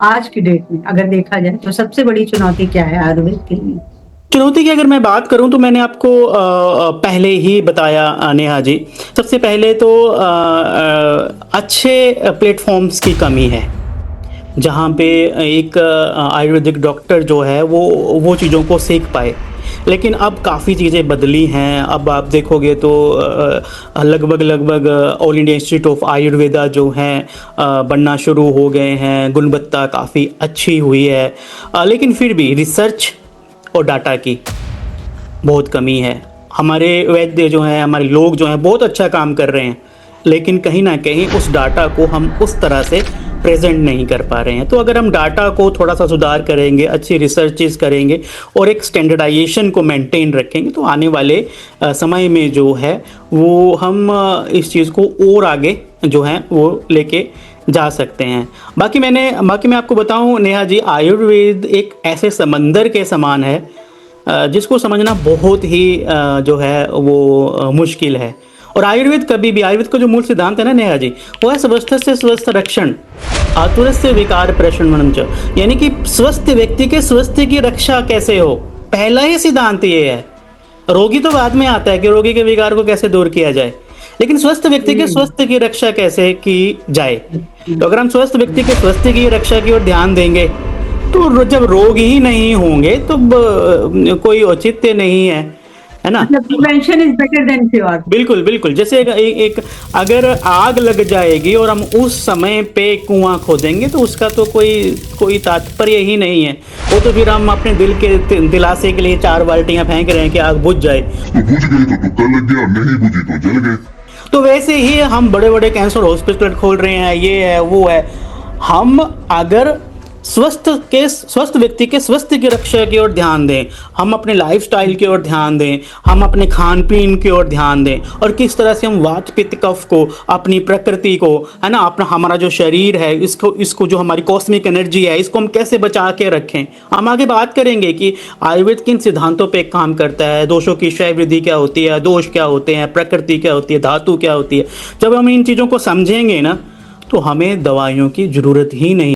आज की डेट में अगर देखा जाए तो सबसे बड़ी चुनौती क्या है आयुर्वेद के लिए? चुनौती की अगर मैं बात करूँ तो मैंने आपको पहले ही बताया नेहा जी। सबसे पहले तो अच्छे प्लेटफ़ॉर्म्स की कमी है, जहाँ पे एक आयुर्वेदिक डॉक्टर जो है वो चीज़ों को सीख पाए। लेकिन अब काफ़ी चीज़ें बदली हैं, अब आप देखोगे तो लगभग all India institute of Ayurveda जो हैं बनना शुरू हो गए हैं, गुणवत्ता काफ़ी अच्छी हुई है। लेकिन फिर भी रिसर्च और डाटा की बहुत कमी है। हमारे वैद्य जो हैं, हमारे लोग जो हैं बहुत अच्छा काम कर रहे हैं, लेकिन कहीं न कहीं उस डाटा को हम उस तरह से प्रेज़ेंट नहीं कर पा रहे हैं। तो अगर हम डाटा को थोड़ा-सा सुधार करेंगे, अच्छी रिसर्चेज़ करेंगे और एक स्टैंडर्डाइज़ेशन को मेंटेन रखेंगे, तो आने वाले समय में जो है वो हम इस चीज़ को और आगे जो है वो लेके जा सकते हैं। बाकी मैं आपको बताऊँ नेहा जी, आयुर्वेद एक ऐसे समंदर के समान है जिसको समझना बहुत ही जो है वो मुश्किल है। और आयुर्वेद का जो मूल सिद्धांत है ना नेहा जी, वो है स्वस्थस्य स्वस्थ रक्षण, आतुरस्य विकार प्रशमनम च। यानी कि स्वस्थ व्यक्ति के स्वास्थ्य की रक्षा कैसे हो, पहला ही सिद्धांत ये है। रोगी तो बाद में आता है कि रोगी के विकार को कैसे दूर किया जाए, लेकिन स्वस्थ व्यक्ति के जी। स्वास्थ्य की रक्षा कैसे की जाए। तो अगर हम स्वस्थ व्यक्ति के स्वास्थ्य की रक्षा की ओर ध्यान देंगे, तो जब रोग ही नहीं होंगे तो कोई औचित्य नहीं है ना? मतलब prevention is better than cure. बिल्कुल, बिल्कुल। जैसे एक अगर आग लग जाएगी और हम उस समय पे कुआँ खोदेंगे तो उसका तो कोई तात्पर्य ही नहीं है। वो तो फिर हम अपने दिल के दिलासे के लिए 4 बाल्टियाँ फेंक रहे हैं कि आग बुझ जाए। तो बुझ गई तो तुक्का लग गया, नहीं बुझी तो जल गए। तो वैसे ही हम बड़े-बड़े कैंसर हॉस्पिटल खोल रहे हैं, ये है, वो है। हम अगर स्वस्थ व्यक्ति के स्वास्थ्य की रक्षा की ओर ध्यान दें, हम अपने लाइफ़स्टाइल की ओर ध्यान दें, हम अपने खान-पीन की ओर ध्यान दें और किस तरह से हम वात, पित्त, कफ को, अपनी प्रकृति को, है ना, अपना हमारा जो शरीर है, इसको जो हमारी कॉस्मिक एनर्जी है, इसको हम कैसे बचा के रखें। हम आगे बात करेंगे कि आयुर्वेद किन सिद्धांतों पे काम करता है, दोषों की क्षय वृद्धि क्या होती है, दोष क्या होते हैं, प्रकृति क्या होती है, धातु क्या होती है। जब हम इन चीज़ों को समझेंगे ना, तो हमें दवाइयों की ज़रूरत ही नहीं